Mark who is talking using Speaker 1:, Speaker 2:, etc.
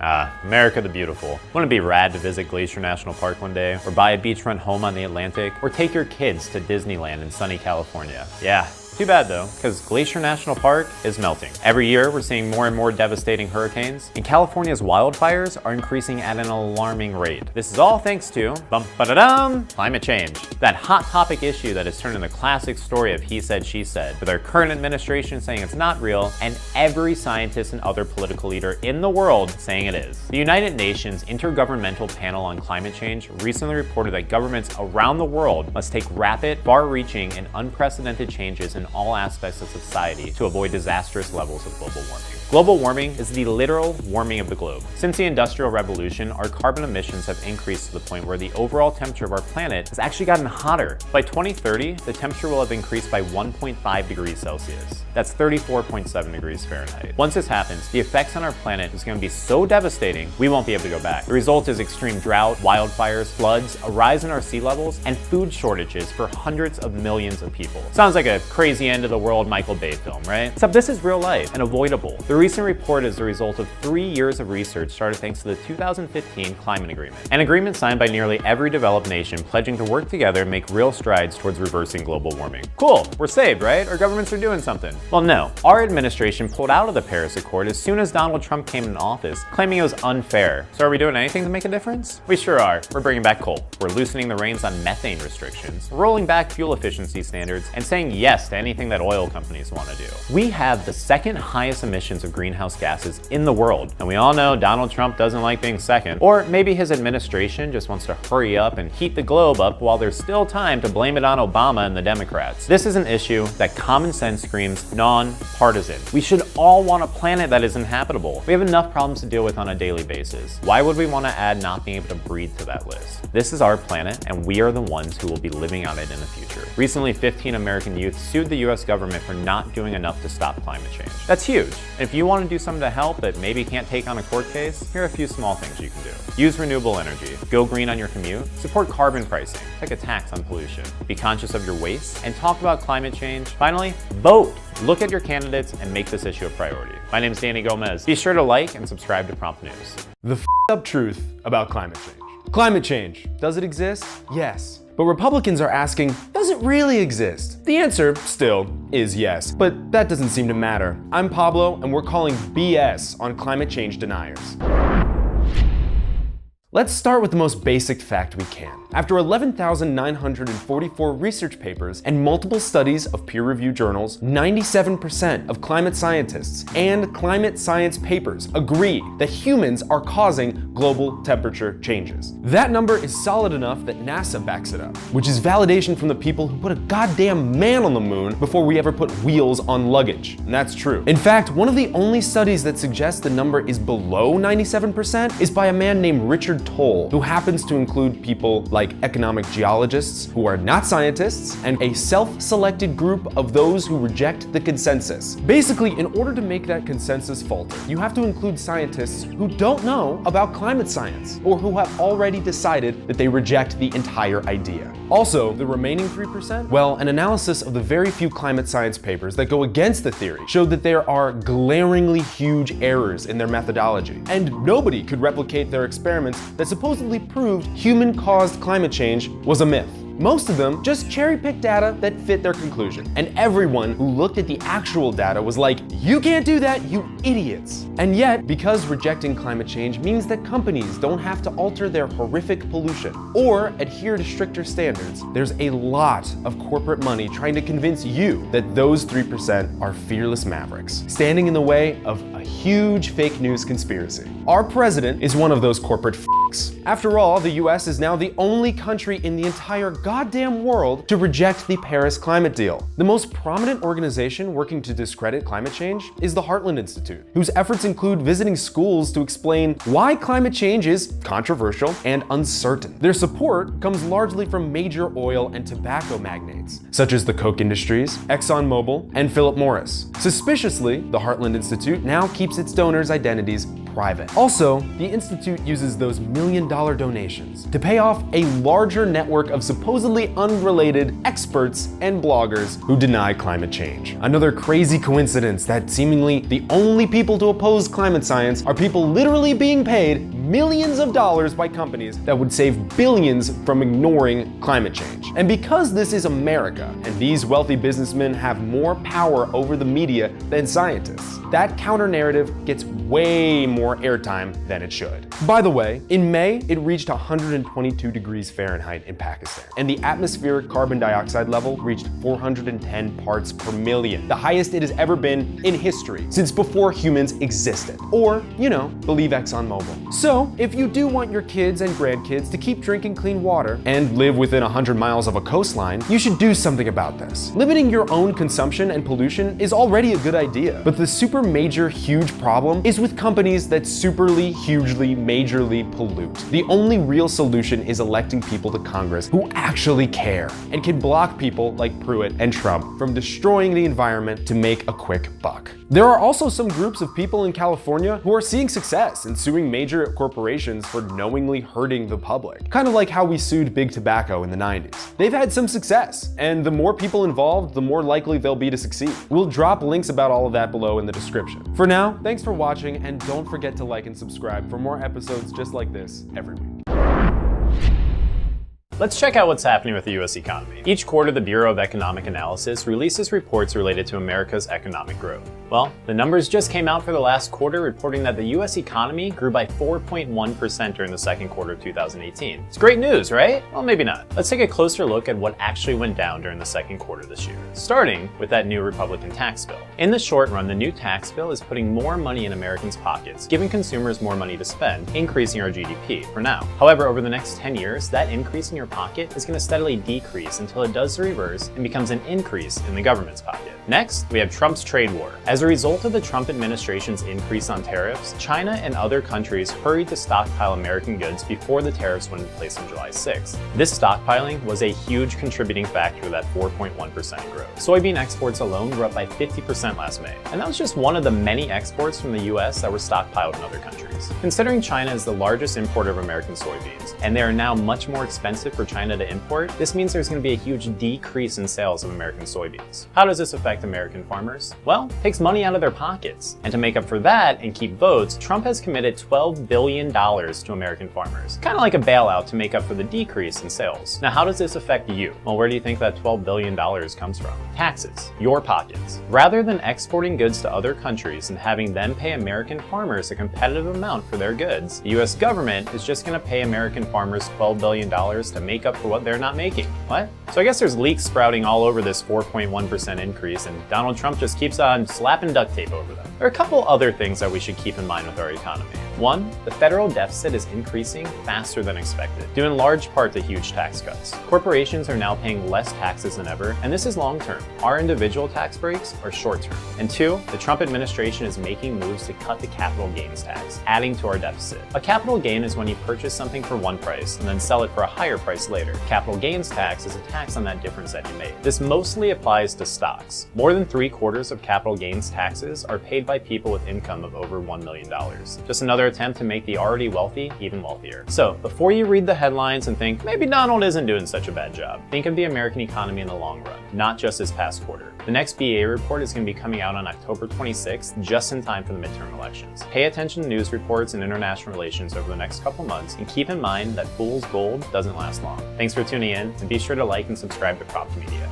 Speaker 1: Ah, America the beautiful. Wouldn't it be rad to visit Glacier National Park one day, or buy a beachfront home on the Atlantic, or take your kids to Disneyland in sunny California? Yeah. Too bad though, because Glacier National Park is melting. Every year we're seeing more and more devastating hurricanes, and California's wildfires are increasing at an alarming rate. This is all thanks to, climate change. That hot topic issue that has turned into the classic story of he said, she said, with our current administration saying it's not real, and every scientist and other political leader in the world saying it is. The United Nations Intergovernmental Panel on Climate Change recently reported that governments around the world must take rapid, far-reaching, and unprecedented changes in all aspects of society to avoid disastrous levels of global warming. Global warming is the literal warming of the globe. Since the Industrial Revolution, our carbon emissions have increased to the point where the overall temperature of our planet has actually gotten hotter. By 2030, the temperature will have increased by 1.5 degrees Celsius. That's 34.7 degrees Fahrenheit. Once this happens, the effects on our planet is going to be so devastating, we won't be able to go back. The result is extreme drought, wildfires, floods, a rise in our sea levels, and food shortages for hundreds of millions of people. Sounds like a crazy end of the world Michael Bay film, right? Except this is real life and avoidable. The recent report is the result of 3 years of research started thanks to the 2015 Climate Agreement, an agreement signed by nearly every developed nation pledging to work together and make real strides towards reversing global warming. Cool, we're saved, right? Our governments are doing something. Well, no. Our administration pulled out of the Paris Accord as soon as Donald Trump came in office, claiming it was unfair. So are we doing anything to make a difference? We sure are. We're bringing back coal. We're loosening the reins on methane restrictions, rolling back fuel efficiency standards, and saying yes to anything that oil companies want to do. We have the second highest emissions of greenhouse gases in the world, and we all know Donald Trump doesn't like being second, or maybe his administration just wants to hurry up and heat the globe up while there's still time to blame it on Obama and the Democrats. This is an issue that common sense screams non-partisan. We should all want a planet that is inhabitable. We have enough problems to deal with on a daily basis. Why would we want to add not being able to breathe to that list? This is our planet, and we are the ones who will be living on it in the future. Recently, 15 American youth sued the US government for not doing enough to stop climate change. That's huge. And if you want to do something to help but maybe can't take on a court case, here are a few small things you can do. Use renewable energy. Go green on your commute. Support carbon pricing. Take a tax on pollution. Be conscious of your waste and talk about climate change. Finally, vote. Look at your candidates and make this issue a priority. My name is Danny Gomez. Be sure to like and subscribe to Prompt News.
Speaker 2: The up truth about climate change. Climate change, does it exist? Yes. But Republicans are asking, does it really exist? The answer, still, is yes. But that doesn't seem to matter. I'm Pablo, and we're calling BS on climate change deniers. Let's start with the most basic fact we can. After 11,944 research papers and multiple studies of peer-reviewed journals, 97% of climate scientists and climate science papers agree that humans are causing global temperature changes. That number is solid enough that NASA backs it up, which is validation from the people who put a goddamn man on the moon before we ever put wheels on luggage. And that's true. In fact, one of the only studies that suggests the number is below 97% is by a man named Richard Toll, who happens to include people like economic geologists who are not scientists and a self-selected group of those who reject the consensus. Basically, in order to make that consensus falter, you have to include scientists who don't know about climate science or who have already decided that they reject the entire idea. Also, the remaining 3%, well, an analysis of the very few climate science papers that go against the theory showed that there are glaringly huge errors in their methodology, and nobody could replicate their experiments that supposedly proved human-caused climate change was a myth. Most of them just cherry-picked data that fit their conclusion. And everyone who looked at the actual data was like, you can't do that, you idiots. And yet, because rejecting climate change means that companies don't have to alter their horrific pollution or adhere to stricter standards, there's a lot of corporate money trying to convince you that those 3% are fearless mavericks, standing in the way of a huge fake news conspiracy. Our president is one of those corporate f***s. After all, the US is now the only country in the entire goddamn world to reject the Paris Climate Deal. The most prominent organization working to discredit climate change is the Heartland Institute, whose efforts include visiting schools to explain why climate change is controversial and uncertain. Their support comes largely from major oil and tobacco magnates, such as the Koch Industries, ExxonMobil, and Philip Morris. Suspiciously, the Heartland Institute now keeps its donors' identities private. Also, the Institute uses those million-dollar donations to pay off a larger network of supposedly unrelated experts and bloggers who deny climate change. Another crazy coincidence that seemingly the only people to oppose climate science are people literally being paid millions of dollars by companies that would save billions from ignoring climate change. And because this is America, and these wealthy businessmen have more power over the media than scientists, that counter-narrative gets way more airtime than it should. By the way, in May, it reached 122 degrees Fahrenheit in Pakistan, and the atmospheric carbon dioxide level reached 410 parts per million, the highest it has ever been in history, since before humans existed. Or, believe ExxonMobil. So, if you do want your kids and grandkids to keep drinking clean water and live within 100 miles of a coastline, you should do something about this. Limiting your own consumption and pollution is already a good idea, but the super major huge problem is with companies that superly, hugely, majorly pollute. The only real solution is electing people to Congress who actually care and can block people like Pruitt and Trump from destroying the environment to make a quick buck. There are also some groups of people in California who are seeing success in suing major corporations for knowingly hurting the public. Kind of like how we sued Big Tobacco in the 90s. They've had some success, and the more people involved, the more likely they'll be to succeed. We'll drop links about all of that below in the description. For now, thanks for watching, and don't forget to like and subscribe for more episodes just like this every week.
Speaker 1: Let's check out what's happening with the US economy. Each quarter, the Bureau of Economic Analysis releases reports related to America's economic growth. Well, the numbers just came out for the last quarter, reporting that the US economy grew by 4.1% during the second quarter of 2018. It's great news, right? Well, maybe not. Let's take a closer look at what actually went down during the second quarter this year, starting with that new Republican tax bill. In the short run, the new tax bill is putting more money in Americans' pockets, giving consumers more money to spend, increasing our GDP for now. However, over the next 10 years, that increase in your pocket is going to steadily decrease until it does the reverse and becomes an increase in the government's pocket. Next, we have Trump's trade war. As a result of the Trump administration's increase on tariffs, China and other countries hurried to stockpile American goods before the tariffs went into place on July 6th. This stockpiling was a huge contributing factor to that 4.1% growth. Soybean exports alone grew up by 50% last May, and that was just one of the many exports from the US that were stockpiled in other countries. Considering China is the largest importer of American soybeans, and they are now much more expensive for China to import, this means there's going to be a huge decrease in sales of American soybeans. How does this affect American farmers? Well, it takes money out of their pockets. And to make up for that and keep votes, Trump has committed $12 billion to American farmers. Kind of like a bailout to make up for the decrease in sales. Now, how does this affect you? Well, where do you think that $12 billion comes from? Taxes. Your pockets. Rather than exporting goods to other countries and having them pay American farmers a competitive amount for their goods, the US government is just going to pay American farmers $12 billion to make up for what they're not making. What? So I guess there's leaks sprouting all over this 4.1% increase, and Donald Trump just keeps on slapping duct tape over them. There are a couple other things that we should keep in mind with our economy. One, the federal deficit is increasing faster than expected, due in large part to huge tax cuts. Corporations are now paying less taxes than ever, and this is long-term. Our individual tax breaks are short-term. And two, the Trump administration is making moves to cut the capital gains tax, adding to our deficit. A capital gain is when you purchase something for one price and then sell it for a higher price later. Capital gains tax is a tax on that difference that you made. This mostly applies to stocks. More than 3/4 of capital gains taxes are paid by people with income of over $1 million. Just another attempt to make the already wealthy even wealthier. So, before you read the headlines and think, maybe Donald isn't doing such a bad job, think of the American economy in the long run, not just this past quarter. The next BA report is going to be coming out on October 26th, just in time for the midterm elections. Pay attention to news reports and international relations over the next couple months, and keep in mind that fool's gold doesn't last long. Thanks for tuning in, and be sure to like and subscribe to Cropped Media.